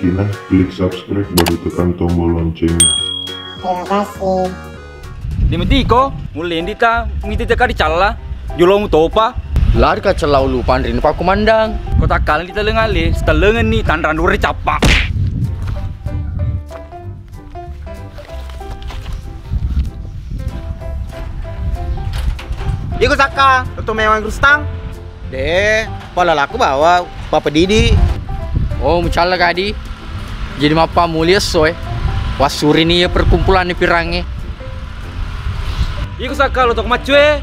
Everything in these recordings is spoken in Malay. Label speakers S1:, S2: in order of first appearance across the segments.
S1: Kina, klik subscribe baru tekan tombol loncengnya.
S2: Terima kasih.
S3: Dimitiko, mulai kita ngiti teka di cala, julo mu topa.
S4: Lari ka celau lu pandrin pak kumandang.
S3: Kota kalian kita lengali, setelengan nih tanran duri capak.
S5: Iko saka, tuh memang Rustang. Deh, pala laku bawa Papa Didi.
S4: Oh mucala kadi. Jadi mapa mulia soy. Wasuri nih ya perkumpulan nih pirangi.
S3: Iko saka lo tok macue.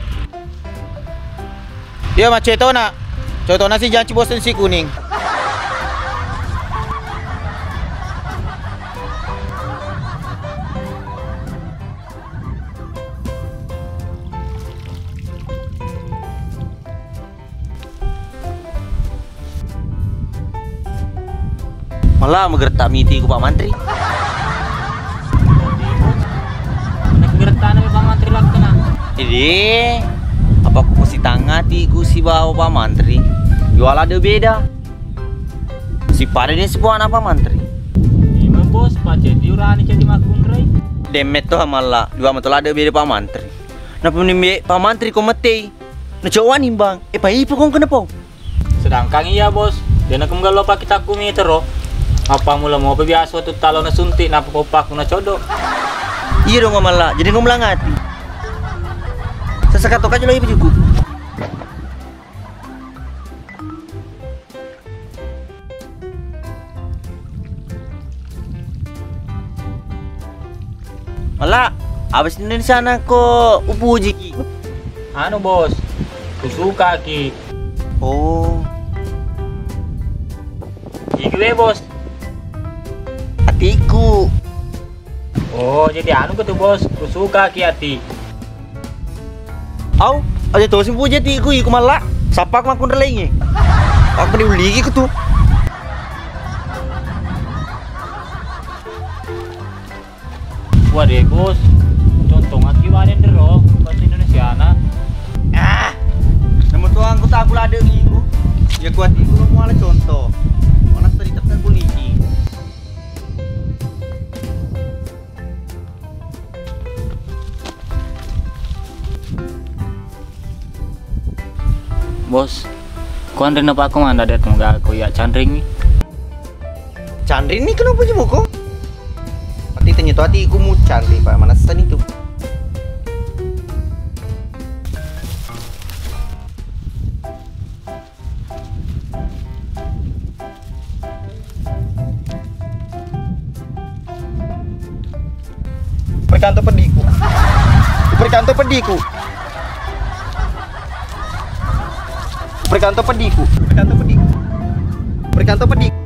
S5: Dia macam itu nak. Contohnya si jangan bosan si kuning.
S6: Malah menggertak miti ku Pak Mantri.
S7: Nak gertak na Pak Mantri lang na.
S6: Jadi apa ku si tangati ku si bawa Pak Mantri. Jual ada beda. Si pada ni sebuah apa Mantri.
S7: Ima bos, pace diurani jadi makun rai.
S6: Demet tu malah dua betul ada beda Pak Mantri. Napa ni Pak Mantri ko mati. Na cawan imbang. Pak ipo kong kenapa?
S7: Sedangkan iya bos, dia nak menggalo pak kita kumi tero. Apa mula mau biasa tu talo na suntik napa popak na codo.
S6: Iya dong malah, jadi ngomong langati. Sesakat tok aja lagi bejuku. Malah, abis ini di sana kok upuji ki.
S7: Anu bos, kusuka ki.
S6: Oh,
S7: Ikwe bos.
S6: hatiku.
S7: Oh jadi anu ke tu bos, kusuka ki hati.
S6: Au, aja tuh sih puji hatiku iku malah. Sapak makun relainya. Aku diuli ki tu.
S7: Wah deh bos, contoh ngaki wanen dero bahasa Indonesia na.
S6: Ah, namun tuang aku tak aku lada iku. Ya kuat iku mau ala contoh. Mana tadi tak polisi.
S7: Bos, kau andre napa aku manda datang gak aku ya candring ni.
S6: Chandri ini kenapa je kok? Hati tanya tu hati aku mau Chandri Pak, mana sen itu?
S5: Perkanto pediku. Perkanto pediku. Perkanto pediku. Perkanto pediku. Perkanto pediku.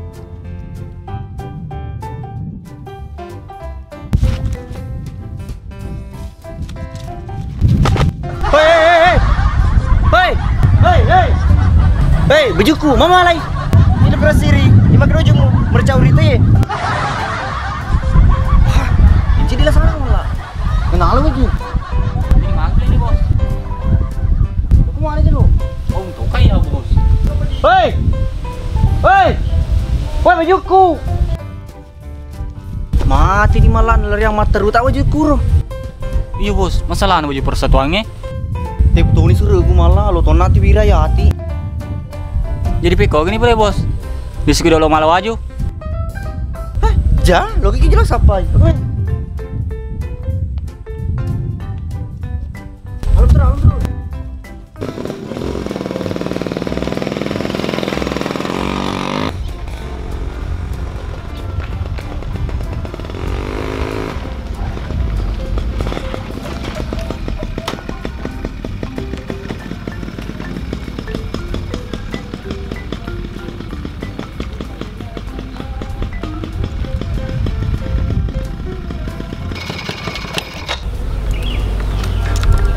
S6: Hei, bajuku, mama lai.
S5: Ini berasiri. Ini makan ujungmu. Mercau rite ye.
S6: Ini jadi lah sana malah.
S5: Kenal baju.
S7: Ini ngantri ni bos.
S5: Aku mau aja lu.
S7: Oh untuk kaya bos.
S5: Hei. Hei. Woi bajuku.
S6: Mati di malah lari yang mata tak bajuku roh.
S7: Iya bos, masalah anu baju persatuannya.
S6: Tapi betul ni suruh aku malah lo ton nanti wiraya hati.
S7: Jadi peko gini boleh bos. Bisa kita lo malah waju.
S6: Ja, lo kiki jelas apa?
S5: Alum terus.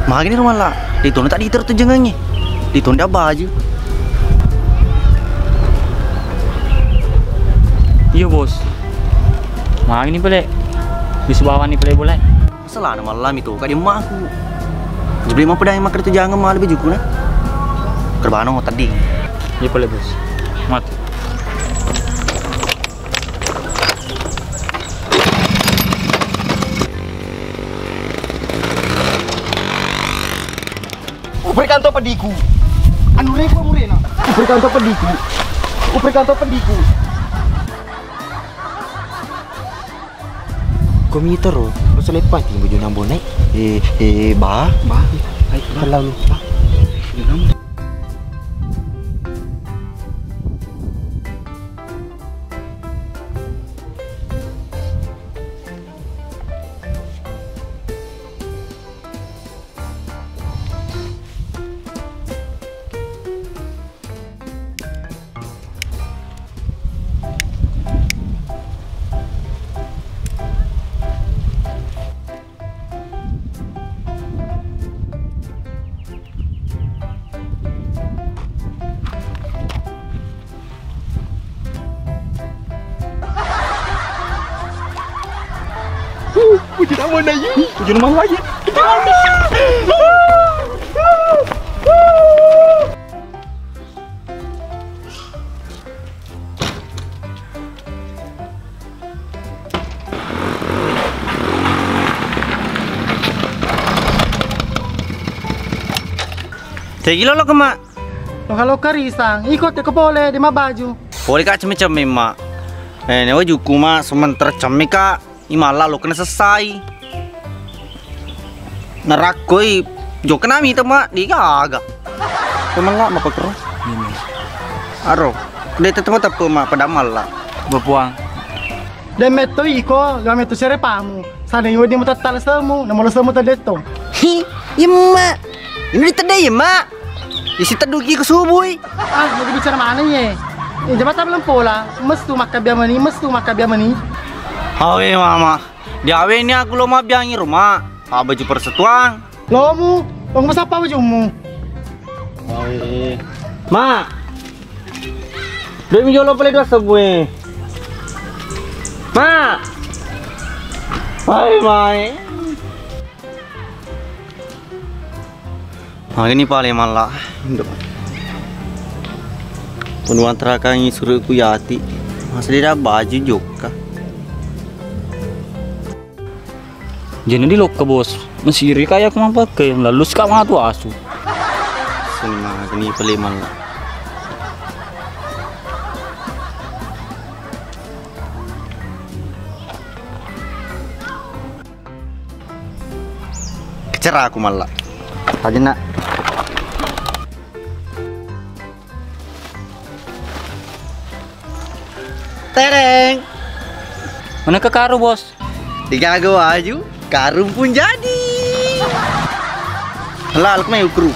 S6: Magi ni rumah lah. Di tone tak diter tu jengangnya. Di tone dah baju.
S7: Iya bos. Mang ini boleh. Bisa bawa ni boleh.
S6: Masalah nama malam itu. Kak dia mak aku. Jadi mau pedang makan itu jangan malah bajuku na. Kerbano tadi.
S7: Iya boleh bos. Mat.
S5: Berikan to pediku. Anu repo murena. Berikan to pediku. Berikan to pediku. Komputer lo selepas tinggal baju nambo naik. Bah. Baik, terlalu. Bah. Puji nama lagi. Puji nama lagi.
S6: Tegi lo kemak.
S5: Kalau karisang, ikut ke boleh di baju.
S6: Boleh kak macam mak. Newa juku mak sementara cemik kak. Imala lo kena selesai. Narakoi jo kena mi mak di gaga. Teman nggak mau perlu? Aro, dia tetap mak pada malah.
S3: Berpuang.
S5: Dan meto iko, gak meto serepamu. Sana yang dia mutatal semu, namun semu tadeto.
S6: Hi, mak. Ini tadi mak. Isi tedugi ke subuh.
S5: Mau bicara mana ye? Jabatan belum pola, mestu makabiamani,
S6: Hawe mama, di awe ini aku lo mau biangi rumah. Baju persetuan.
S5: Lomu, bang apa bajumu?
S6: Hawe, mak. Demi jolo boleh dua sebuah. Mak. Hawe mai. Ini paling malah. Penuan terakhir suruh ku yati. Masa dia baju juga.
S3: Jadi lo ke bos, mesiri kayak aku pakai, lalu sekarang tuh asu.
S6: Sini mah ini peliman lah. Kecerah aku malah. Aja nak. Tereng.
S3: Mana ke karu bos?
S6: Tiga baju, karung pun jadi. Lah, aku main ukur.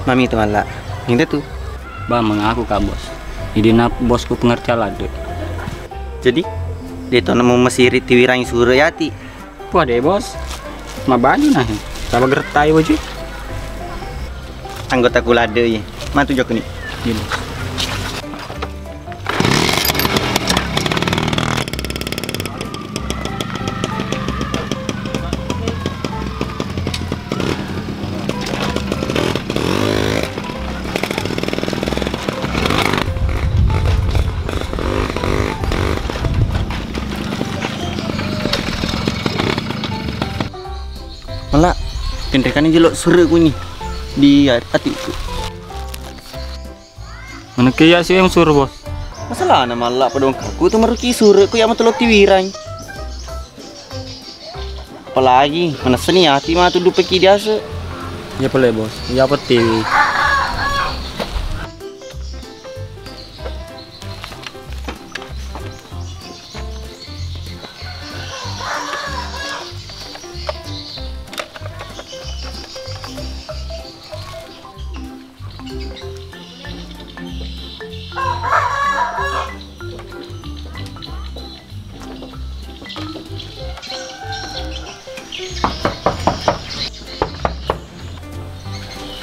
S6: Mami itu malah, ini tuh.
S3: Bang mengaku kak bos. Jadi nak bosku pengertian ada.
S6: Jadi, dia tuh mau mesiri tiwirang suruh yati.
S3: Wah deh bos, ma baju nah. Sama gertai wajib.
S6: Anggota kulade ya, mantu jok nih.
S3: Iya bos.
S6: Malah kendekan jelok suruh ku nih di hatiku.
S3: Mana kaya sih yang suruh bos?
S6: Masalah nama malah pedong kaku tuh meruki suruh ku yang matulok tiwirang. Apalagi mana seni hati mah tuh dupeki biasa.
S3: Ya boleh bos. Ya peti.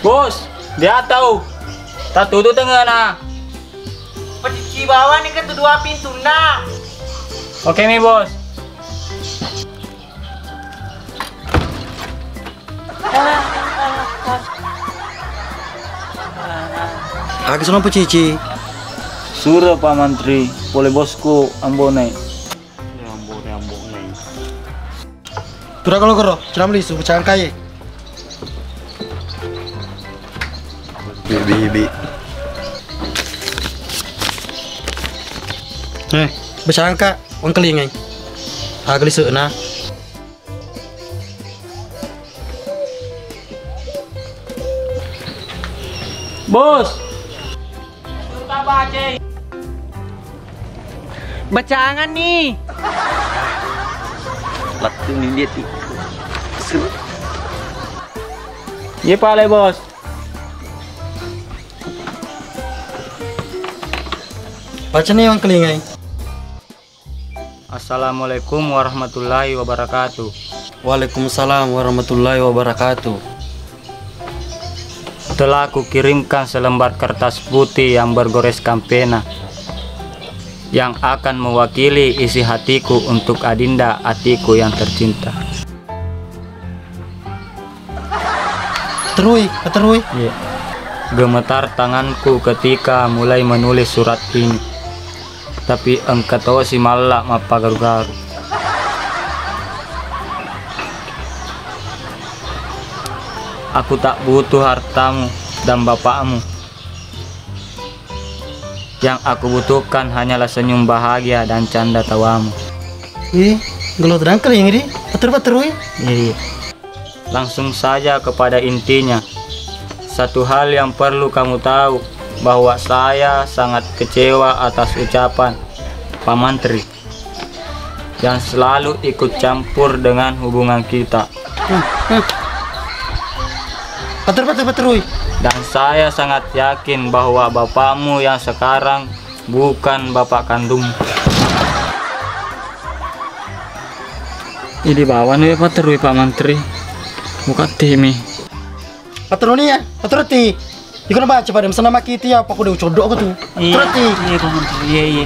S7: Bos, dia tahu. Tak tutup tengah na.
S6: Pencuci bawah nih kedua pintu nah.
S7: Oke mi bos.
S5: Agak senang cici.
S3: Suruh Pak Mantri, boleh bosku ambonai.
S5: Turah kalau kero, cenam lisu pecahan kaya. Bibi. Pecahan kak, uang kelingai. Agak lisu na.
S7: Bos.
S6: Bacangan nih. Latu nih dia ti.
S7: Iya Pak bos.
S5: Baca nih uang kelingai.
S7: Assalamualaikum warahmatullahi wabarakatuh.
S5: Waalaikumsalam warahmatullahi wabarakatuh.
S3: Telah aku kirimkan selembar kertas putih yang bergoreskan pena yang akan mewakili isi hatiku untuk Adinda Atiku yang tercinta.
S5: Terui.
S3: Ya. Gemetar tanganku ketika mulai menulis surat ini. Tapi engkau tahu si malak mapa garu-garu. Aku tak butuh hartamu dan bapakmu. Yang aku butuhkan hanyalah senyum bahagia dan canda tawamu.
S5: Gelut rangkel yang ini. Terui.
S3: Iya. Langsung saja kepada intinya. Satu hal yang perlu kamu tahu, bahwa saya sangat kecewa atas ucapan Pak Mantri yang selalu ikut campur dengan hubungan kita.
S5: Terui.
S3: Dan saya sangat yakin bahwa bapakmu yang sekarang bukan bapak kandung. Ini bawah nih Pak Terui Pak Mantri. Bukan timi.
S5: Patroni ya, patroti. Ikut baca pada nama kita ya, apa aku udah codok aku tuh. Patroti.
S3: Iya Pak Mantri, iya.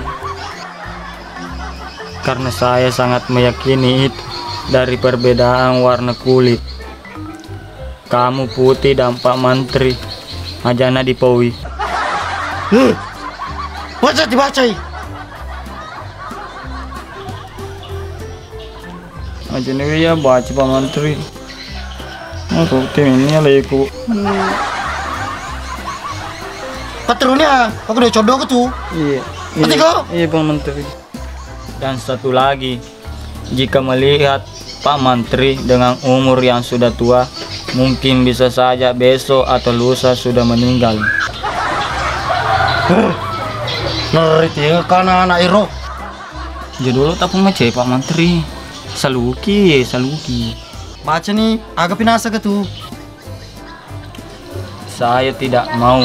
S3: Karena saya sangat meyakini itu dari perbedaan warna kulit. Kamu putih dan Pak Mantri Majana di Pawi.
S5: Dibacai.
S3: Majana ya baca Pak Mantri. Aku tim ini lagi.
S5: Patroni ya, aku udah codok aku tuh.
S3: Iya. Iya Pak Mantri. Dan satu lagi, jika melihat Pak Mantri dengan umur yang sudah tua, mungkin bisa saja besok atau lusa sudah meninggal.
S5: Nerit ya karena anak Iro.
S3: Jadi dulu tak pernah Pak Mantri. Saluki.
S5: Baca nih, agak pinasa ke tuh.
S3: Saya tidak mau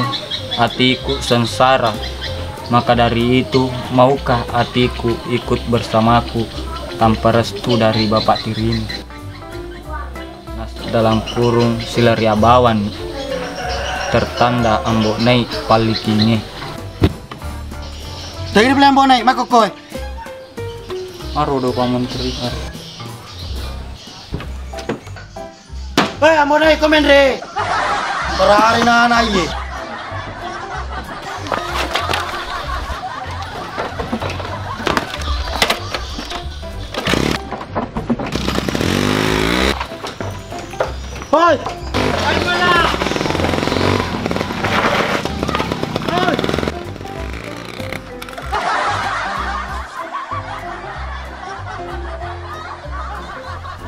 S3: hatiku sengsara. Maka dari itu, maukah hatiku ikut bersamaku tanpa restu dari Bapak Tirini? Dalam kurung Silariabawan tertanda ambok naik palikinnya.
S5: Dari beli ambok naik makokoi.
S3: Aduh Pak Menteri.
S5: Ambok naik komen re. Berhari nana ye. Hoi.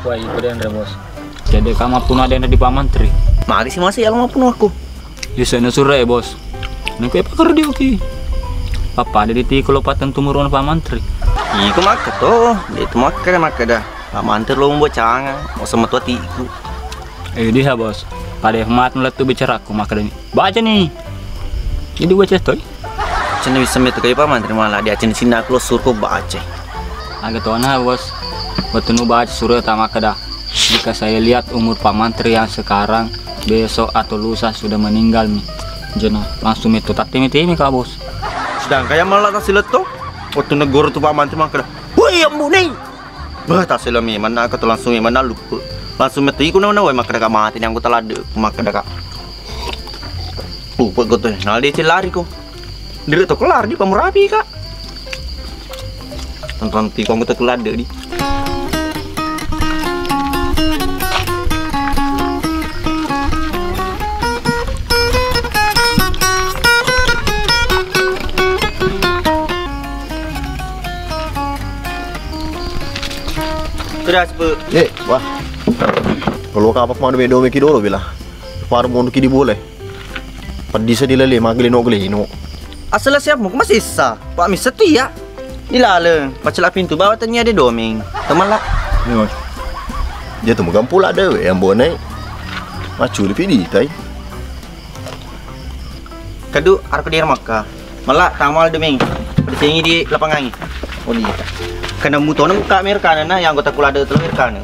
S3: Wah, itu deh bos. Jadi kamu pun ada yang di Pak Menteri.
S6: Mari sih masih yang mau aku.
S3: Di sana sore bos. Nanti apa kerja oke? Apa ada di tikul lopatan tumurun Pak Menteri?
S6: Iku maka tuh, itu maka dah. Pak Mantri lo mau cangan, mau sama tua tiku.
S3: Dia bos. Pada hemat nulat tuh bicara aku maka ini. Baca nih. Jadi baca tuh.
S6: Cina bisa metu kayak Pak Mantri malah dia cina sini aku lo surko baca.
S3: Agak tuh nah bos. Bertemu baca suruh tama kedah. Jika saya lihat umur Pak Mantri yang sekarang, besok atau lusa sudah meninggal nih. Jena langsung itu tak timi-timi Kak Bos.
S5: Sedang kayak malah tak silet tuh. Waktu negoro tuh Pak Mantri mangkada. Woi ambu nih. Bah tak silet mi mana aku tuh langsung mana lupa. Langsung mati ku na woi mangkada Kak mati yang aku telade mangkada Kak. Lupa tuh. Nah dia celari ko. Dia tuh kelar di pamurapi Kak. Nanti kamu tuh kelade di. Sudah cepet.
S8: Wah. Kalau kapak mana bedo meki dulu bila. Paru mau di boleh. Pedisa dilele magli no glino.
S5: Asal siap mau masih sah. Pak Mis setia. Dilale, pacala pintu bawah tanya ada doming. Teman lah.
S8: Dia tu muka pula ada yang bonai. Macu lebih di tai.
S5: Kadu arko di maka. Malah tamal doming. Bersengi di lapangan. Oh dia. Kena mutona muka merkana na yang anggota kulada terus merkana.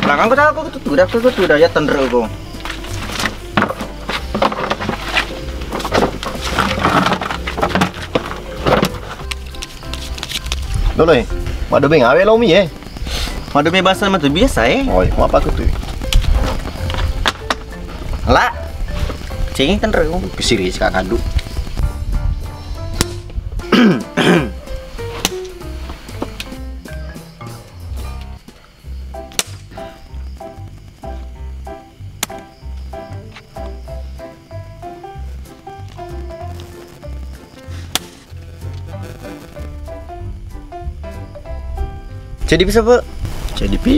S5: Belakang aku sudah ya tender aku.
S8: Dole, madu beng awe lo mi
S5: Madu me bahasa matu biasa
S8: Oi, apa aku tu?
S5: Lah. Cing tender aku.
S8: Kesiri sekak kadu.
S5: Jadi bisa Pak?
S8: Jadi pi.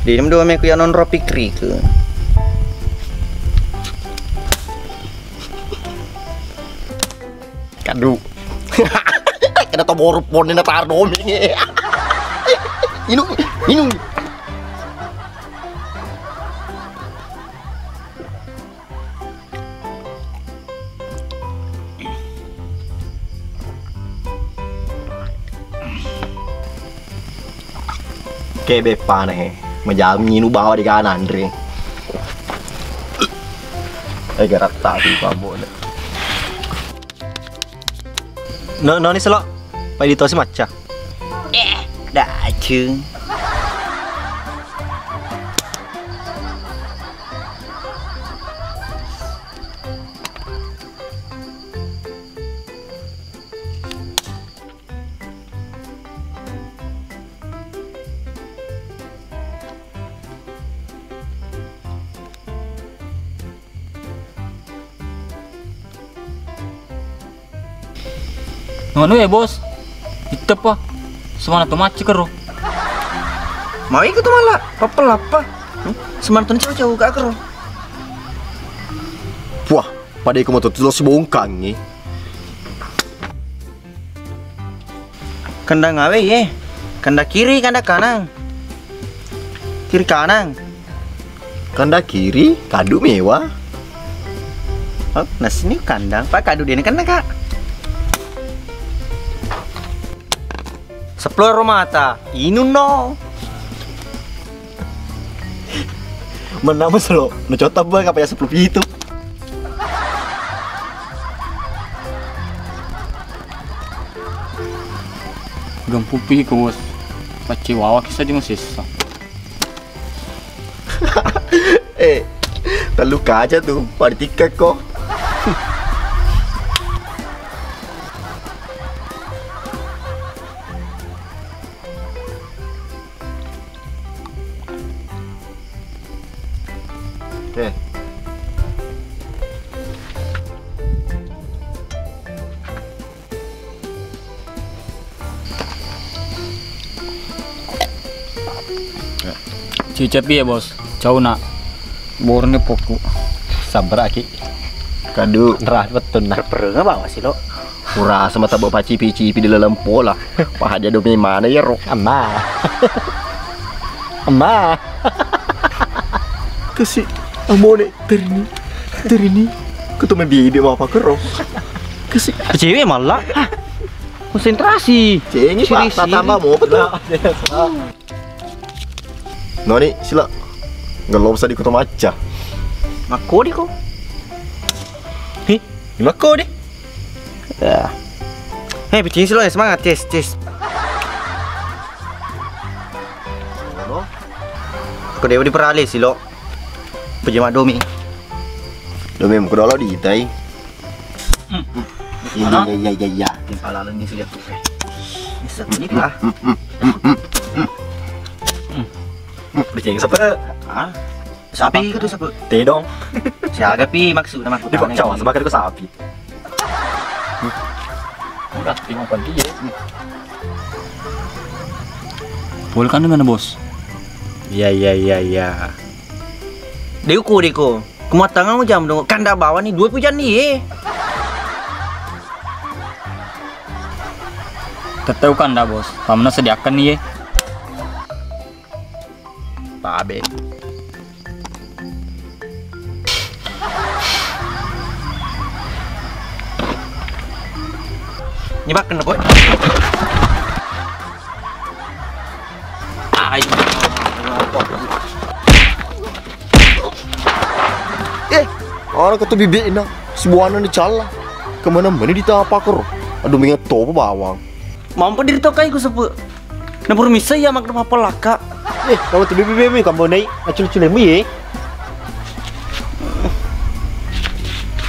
S5: Di dalam dua meku yang non ropi kri ke.
S8: Kadu. Kena to borup pon na tar doming. Inu. Kebe paneh, majam nginu bawa di kanan ring. Garat tadi pamon.
S5: No ni selok. Pai di tosi maca. Dah aja.
S3: Ngono ya bos. Itu apa? Semana tuh macet kero.
S5: Mau ikut malah. Papel apa? Semantan cowok gak kero.
S8: Wah, pada iku motor terus bongkang ni.
S5: Kanda ngawe ye. Kanda kiri, kanda kanan. Kiri kanan.
S8: Kanda kiri, kadu mewah.
S5: Oh, nah sini kandang. Pak kadu dia kan Kak. Sepuluh mata, inu no.
S8: Menama selo, ngecota bang apa ya 10 itu.
S3: Gempupi ke bos. Paci wawa kisah di masisa.
S8: Terluka aja tuh, pada tiket kok. Oke.
S3: Cicepi ya bos. Jauh nak. Borne poku.
S8: Sabar aki. Kadu nerah betul nah.
S5: Perlu nggak bawa sih lo?
S8: Pura sama tabok paci-pici di dalam pola. Paha dia domi mana ya roh.
S5: Amma.
S8: Amma. Kasi amone terini. Ketemu bibi apa kero.
S5: Cewek malah. Hah. Konsentrasi.
S8: Cengnya pak, tambah mau apa tuh? Noni, sila. Nggak lo bisa dikutuk maca.
S5: Mako deh kok. Hih, mako deh. Ya. Hei, pecing silo ya semangat, tes. Kau dewa diperalih silo. Pejamat domi.
S8: Domi mau kedua lo di itai.
S5: Ya. Kepala lagi sudah tuh. Bisa ini lah.
S8: Berceng siapa?
S5: Ah. Sapi itu siapa?
S8: Tedong.
S5: Siaga pi maksud nama aku.
S8: Di Cawa sebagai itu sapi.
S3: Udah, tengok pagi ya. Boleh kan dengan bos?
S6: Ya.
S5: Deko. Kemua tangan mau jam dong. Kan dah bawa nih 2 pujan nih.
S3: Teteu kan dah bos. Pamna sediakan nih.
S5: Babe. Nyebakan boy.
S8: Orang kata bibit ini sebuahnya ni cala. Kemana-mana ditapakar. Aduh mingat to bawang.
S5: Mampu diri tokai ku sepu. Nampur misa ya mak apa laka.
S8: Kamu tu bibit kamu naik acul-acul lemu ye.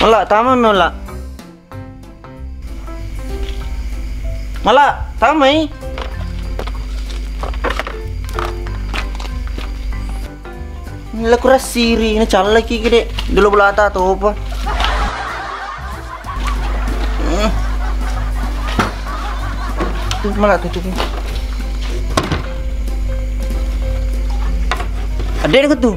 S5: Malah tama malah. Malah tamai. Nila kurang siri, ini cala lagi gede. Dulu belata atau apa? Tuh malah tutupnya. Ada yang tuh.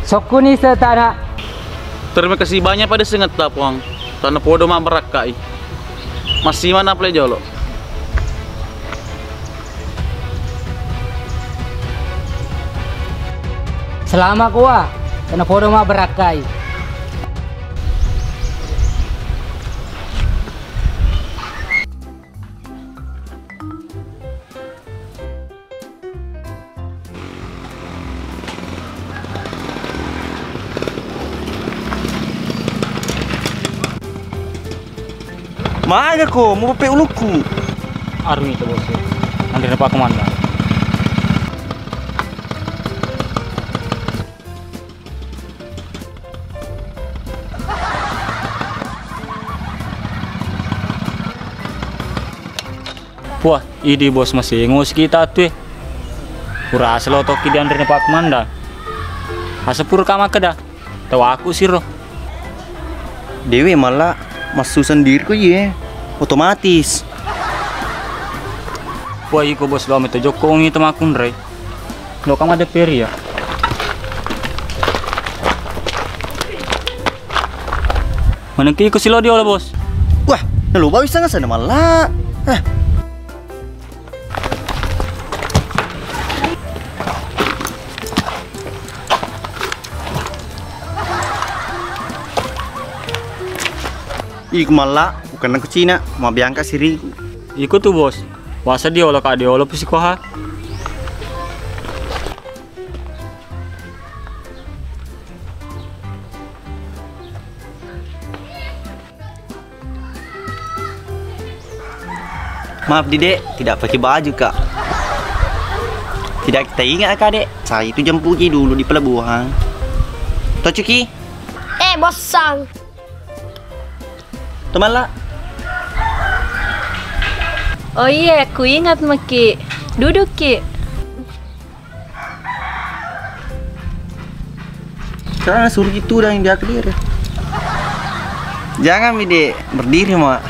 S3: Sokuni setara.
S9: Terima kasih banyak pada sengat tapong. Tanah podo mah merakai. Masih mana play jolo?
S3: Selama kuah, tanah podo mah berakai.
S5: Mana kau mau pakai uluku?
S3: Arung itu bos. Nanti dapat komandan. Wah, ini bos masih ngos kita tuh. Pura asal otok di andre Pak Komandan. Asapur kama keda. Tahu aku sih roh.
S5: Dewi malah masuk sendiri kok ye. Otomatis.
S3: Wah, iko bos lo meto joko ngi temakun re. Lo kama ada peri ya. Mana ki iko silo dia lah bos.
S5: Wah, lupa bisa nggak sana malah. Iku malah bukan aku Cina, mau biangka siri.
S3: Iku tuh bos. Wasa dia olah kak dia olah psikoha.
S5: Maaf Didek, tidak pakai baju kak. Tidak kita ingat kak dek, saya itu jemput Ki dulu di pelabuhan. Toh Cuki?
S2: Bos Sang.
S5: Teman lah.
S10: Oh iya, aku ingat Maki. Duduk, Ki.
S5: Karena suruh itu dah yang dia clear. Jangan Dek, berdiri mak.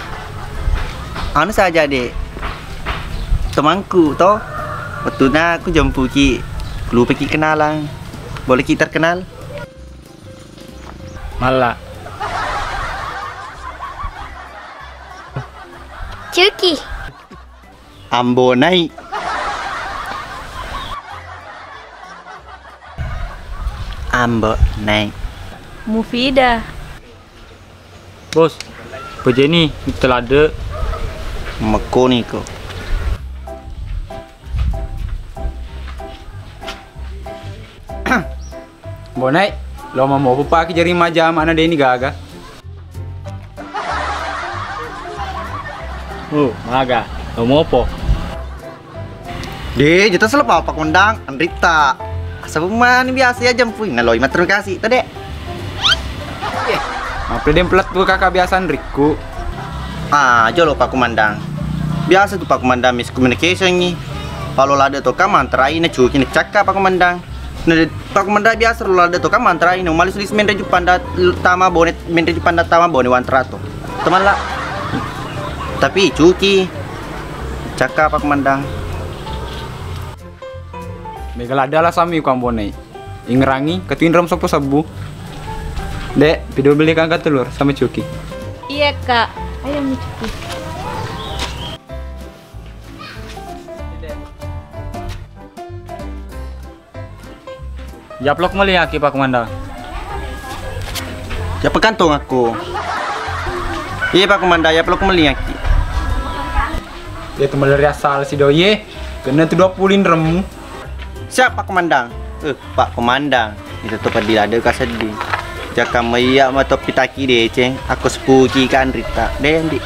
S5: Anu saja Dek. Temanku toh. Betulnya aku jemput Ki. Lupa Ki kenalan. Boleh kita terkenal?
S3: Malah.
S2: Cuki.
S5: Ambo naik. Ambo naik.
S10: Mufidah.
S3: Bos, Jenny telah ada.
S5: Meko nih kok.
S4: Bonai, lo mau apa ki jari maja mana deh ini gaga.
S3: Maga. Lo mau apa?
S5: Deh, kita selepas apa kondang Andrita. Asal ini biasa ya jemput. Naloi terima kasih tadi.
S4: Apa dia pelat tuh kakak biasa Riku.
S5: Jolo Pak Komandang. Biasa tuh Pak Komandang miscommunication nih. Kalau ada tuh kan mantra ini cuci ini cakap Pak Komandang. Nah, Pak Komandang biasa kalau ada tuh kan mantra ini malis tulis mendra jupanda tama bonet mendra jupanda tama bonet wantrato. Teman lah. Tapi cuci cakap Pak Komandang.
S4: Megal ada lah sami kuam bonai. Ingrangi ketuin ram sok sabu. Dek, video beli kakak telur sama cuki.
S10: Iya, Kak. Ayo Cuki.
S3: Japlok meli aki Pak Komandang.
S5: Ya pekantong aku. Iya Pak Komandang, ya peluk meli aki.
S4: Dia tuh dari asal si doye. Kena tuh 20 remu.
S5: Siap Pak Komandang. Pak Komandang. Itu tuh padi ada kasedi. Jaka maya mata pitaki deh ceng. Aku sepuki kan Rita. Deh Andi.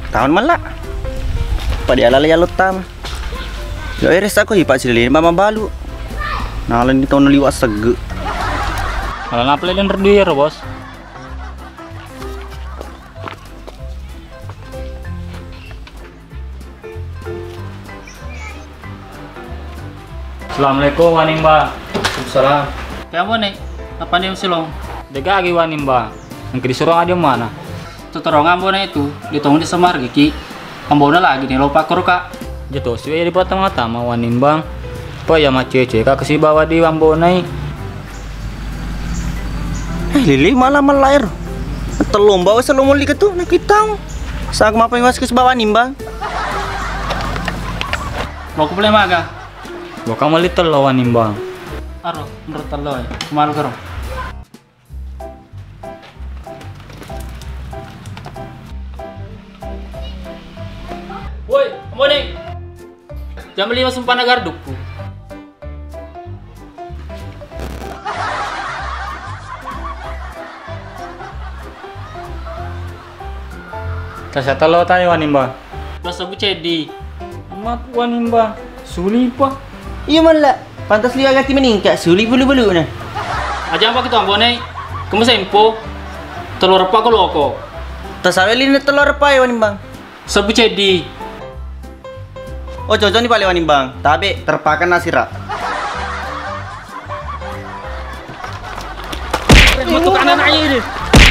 S5: Tahun malah pada ala ya lutam yo iris aku hipak silin mama balu nalan di tahun liwat sege
S3: Kalau ngaplay dan reduir bos. Assalamualaikum wanimba.
S7: Waalaikumsalam. Kamu nih, apa nih silong?
S3: Dega lagi wanimba. Yang disuruh ada mana?
S7: Tutorongan bona itu, ditunggu di semar gigi. Ambona lagi nih lupa kak.
S3: Jatuh sih di pertama-tama wanimbang. Apa ya macece kak kesi bawa di wambonai.
S5: Lili malah melair. Telung bawa selomol di ketu nak kita. Sak apa yang was kes bawa nimbang.
S7: Mau ku boleh maga.
S3: Bukan meli telo wanimbang.
S7: Aro, menurut telo ya. Malu karo. Woi, Mone. Jam 5 sumpah nagar dukku.
S3: Tasa telo tayo wanimba.
S7: Basa bu cedi.
S3: Mat wanimba. Suli pa.
S5: Iya malah. Pantas lihat gati meningkat suli bulu-bulu nah.
S7: Aja apa kita Mone? Kamu sempo. Telur apa ko loko?
S5: Tasawelin na telur apa ya wanimbang?
S7: Sabu cedi.
S5: Oh cocok nih paling wanimbang. Tapi terpakan nasira.
S7: Metu kanan aja ini.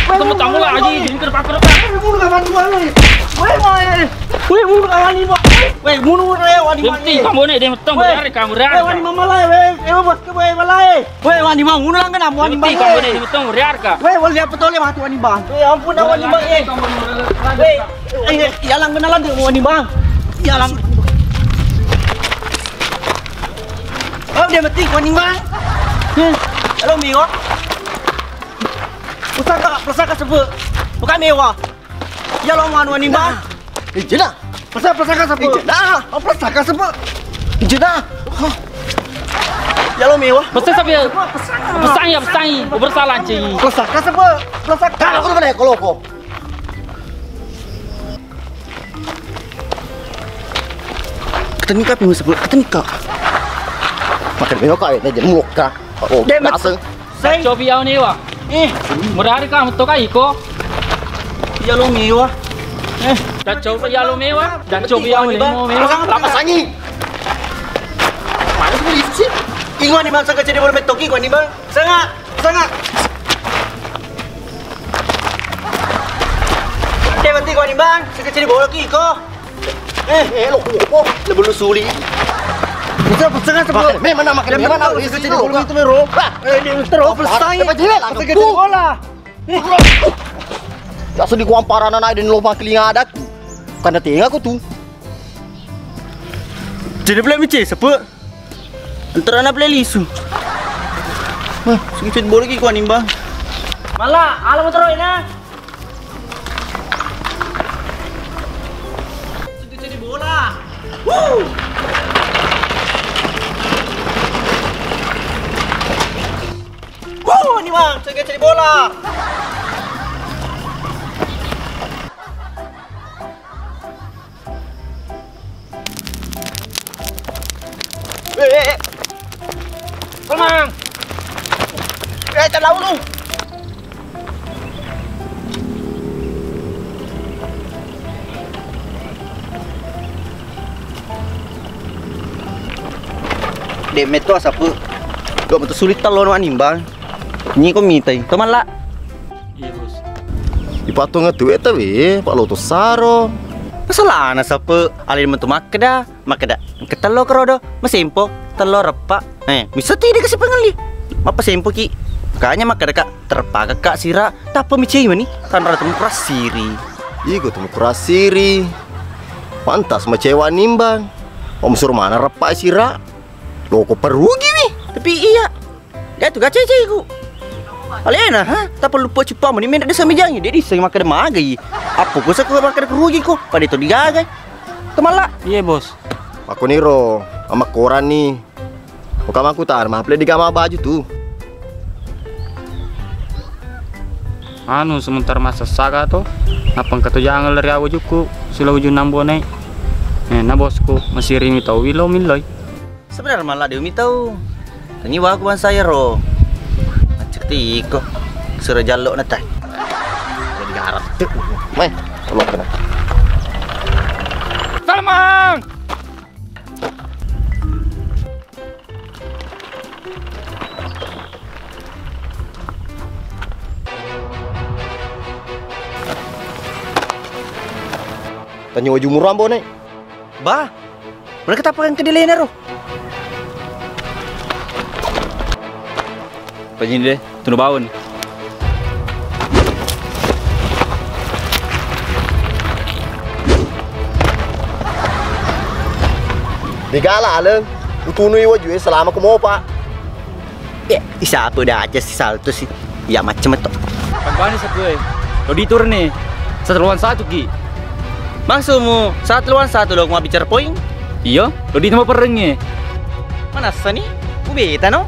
S7: Kamu tamu lagi jadi terpakai.
S5: Mulu kapan gua nih? Woi mulu kawan ni bang. Woi mulu wani bang.
S7: Penting kamu nih dia metong dari kamu dah.
S5: Woi wani mama lah woi bos ke woi malai. Woi wani bang mulu lang kenapa wani bang.
S7: Penting kamu nih dia metong dari harga.
S5: Woi woi lihat betul ya mati wani bang. Woi ampun dah wani bang Woi ya lang kenalan tuh wani bang. Ya lang. Oh dia mati wani bang. Halo Mio. Pusaka sebut. Bukan mewah. Ya lo manu wani bang. Ijena. Pusaka sebut. Ijena. Pusaka sebut. Ijena. Ya lo mewah.
S9: Pesan sampai pesan bersalah cing.
S5: Pesan apa? Pesan kalau kau mana kalau kau. Ketenika pun sebut ketenika. Makan mewah kau ya jadi muka. Oh, dasar.
S9: Saya coba yang ni wah. Murah kamu tu kai ko.
S5: Ya lo mewah.
S9: Dah coba yang lo mewah. Dah coba yang ni mewah.
S5: Apa sangi? Mana boleh sih? Ingat ni bang, sangat jadi boleh metok ingat ni bang. Sangat. Dia berarti kau ni bang, sangat jadi boleh lagi kau. Lo kau, lebih lu suli. Kita pesangan sebelum. Memang nak makan memang nak. Sangat jadi boleh itu mero. Dia terus pesangi. Sangat jadi bola. Tak sedih kau amparan anak dan lomba kelinga ada. Karena tengah aku tu. Jadi boleh macam siapa? Antara anak boleh lisu. Sikit boleh lagi kau ni bang.
S9: Malah, alam terus na.
S5: Sikit jadi bola. Ni bang, sikit jadi bola.
S9: Salmang.
S5: Terlalu lu. Demet tu asap tu. Gak betul sulit talon wan nimbang. Ni kau mitai. Teman lah.
S7: Iya bos.
S8: Ipatu ngetuwe tawe, Pak Loto saro.
S5: Masalah anak siapa? Alin mentu makda. Ketelo kerodo. Mesimpo. Telur repak. Bisa tidak kasih pengali. Apa sempo ki? Kayaknya makada kak terpakai kak sira. Tak pemici mana ni? Tanpa temu kurasiri.
S8: Iku temu kurasiri. Pantas mecewa nimbang. Om suruh mana repak sira? Lo kok perugi nih?
S5: Tapi iya. Dia tu gace ku. Alena, tak perlu lupa cepat mana minta desa mejangi. Dia diseng makada magai. Apa kau sakut makada kerugi kau? Pada itu digagai. Temalak.
S7: Iya bos.
S8: Aku niro sama koran nih. Bukan aku tar, mah di kamar baju tuh.
S3: Anu sementara masa saga tuh, napang kata jangan lari awu juku, sulah ujung nambo naik. Na bosku masih rini tau wilo miloi.
S5: Sebenarnya malah dia tahu. Tanya wah aku ban saya ro. Macam tiko. Suruh jaluk natai. Jadi garap.
S8: Mai, tolong kena.
S9: Salmang.
S8: Tanya wajah murah bo nih.
S5: Bah, mereka tapakan ke delay naro.
S4: Pajin deh, tunu baun.
S8: Digala aleng, utunui wajah selama ke mau pak.
S5: Isa apa dah aja si salto sih. Ya macam itu.
S4: Pagani sapue. Lo ditur nih. Satu ki.
S5: Maksudmu satu lo mau bicara poin?
S4: Iya, lo di nama perengnya.
S5: Mana sani? Ubeta no?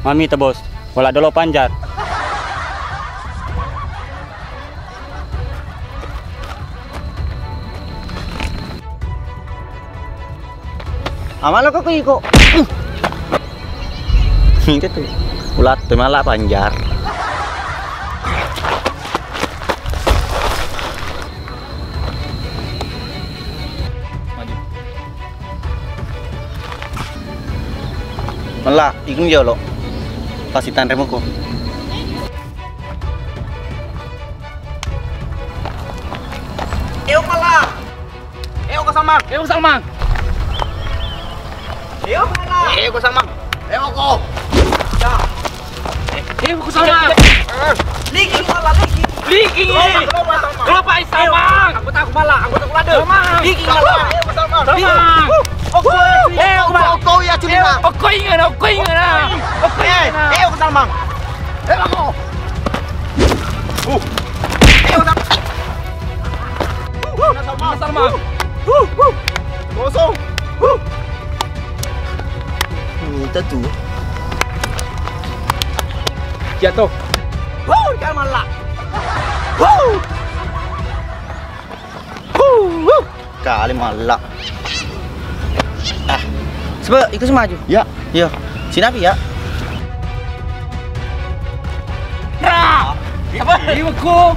S3: Mami ta bos, wala dolo panjar.
S5: Amalo ko iko. Ini tuh. Ulat tuh malah panjar. Malah, ikung jolo. Pasitan remo ko. Eo malah. Eo ko Salmang.
S9: Eo Salmang.
S5: Eo malah. Eo ko Salmang. Eo ko. Ya.
S9: Eo ko Salmang.
S5: Liki malah liki.
S9: Liki. Kalau Pak Salmang.
S5: Aku tak malah, aku tak lada.
S9: Salmang.
S5: Liki malah. Eo ko Salmang.
S9: Salmang.
S5: Eo ya cuma.
S9: Oke ingat.
S5: Eo ko Salmang. Eo ko.
S4: Sama.
S8: Kosong. Minta tuh.
S4: Jatuh.
S5: Jangan malak. Kali malak. Sebab ikut semaju.
S8: Ya.
S5: Ya. Sini api ya.
S4: Ibu ku.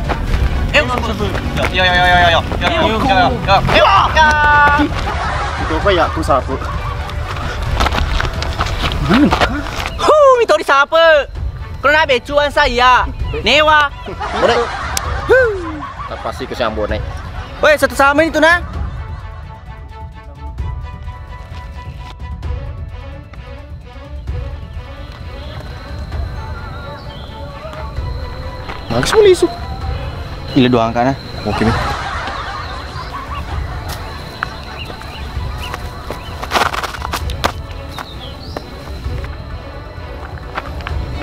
S8: Itu apa ya? Aku sapu.
S6: Itu di siapa? Karena becuan saya. Newa.
S8: Bonek. Tak pasti ke siang bonek.
S5: Woi, satu sama itu nah.
S8: Max boleh isuk.
S5: Ini doang kan?
S8: Oke nih.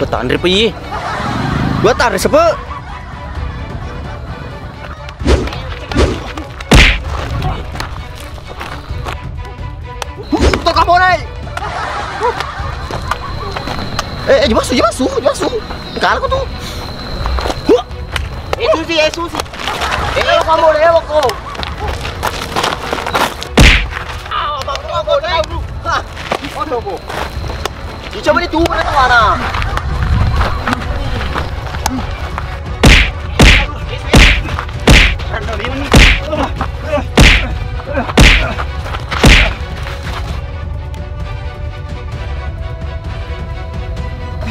S5: Betan dari pergi. Gua tarik sebab.
S8: Tuh kamu naik. Masuk. Kalau aku tuh.
S6: Susi.
S8: Kamu deh, aku. Coba diturun ke mana?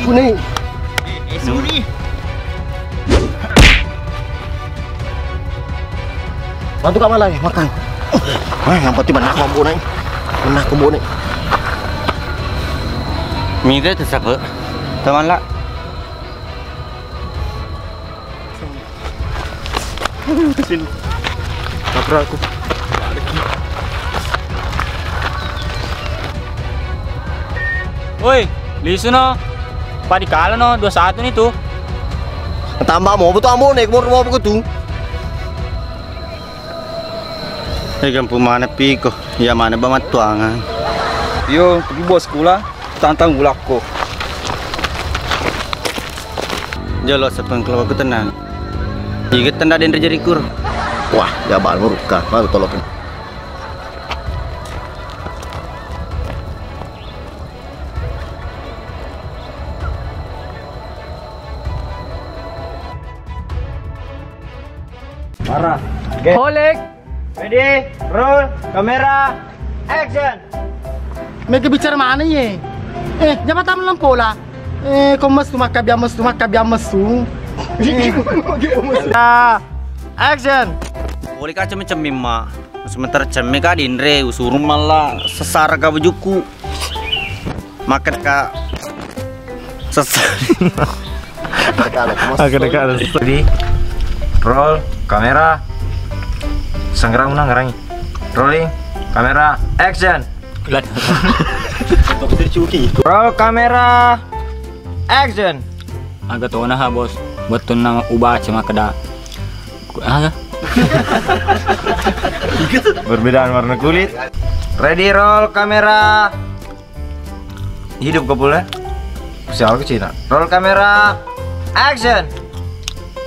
S8: Kuning.
S5: Suri.
S8: Bantu kamu lagi makan. Yang penting mana kamu nih? Mana kamu nih?
S5: Mira tu siapa? Teman lah.
S8: Kesini. Tabrak aku.
S3: Woi, lisu no. Pak dikala no 21 nih tuh.
S8: Tambah mau betul amu nih, mau begitu.
S5: Kampung mana piko? Ya mana banget tuangan.
S4: Yo, pergi bos sekolah. Tantang bulakku.
S5: Jalo sepeng kalau aku tenang. Jika tanda den terjadi kur.
S8: Wah, ya bal muruka, malu tolong.
S5: Marah.
S4: Holek.
S5: Ready, roll, kamera, action.
S11: Mereka bicara mana ye? Jangan tahu lampu lah. Kau mesti makan mesu.
S5: Action. Boleh kaca macam mima. Sementara cemik kak dindre usur malah sesar kak bajuku. Makan kak sesar.
S8: Agak
S3: Ready, roll, kamera. Sanggerang menang ngerangi. Rolling, kamera, action. Roll kamera, action. Agak tahu nah bos, betul nang ubah cuma keda. Agak. Perbedaan warna kulit. Ready, roll kamera. Hidup kau boleh? Sial ke Cina. Roll kamera, action.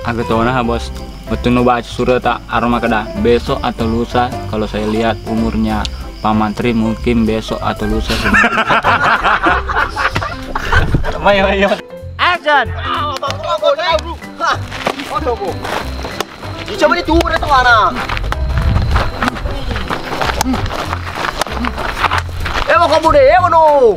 S3: Agak tahu nah bos. Betul nu baca surat tak aroma keda besok atau lusa. Kalau saya lihat umurnya Pak Mantri mungkin besok atau lusa. Mayo.
S8: Action. Coba diturun ke mana? Mau kamu deh, no.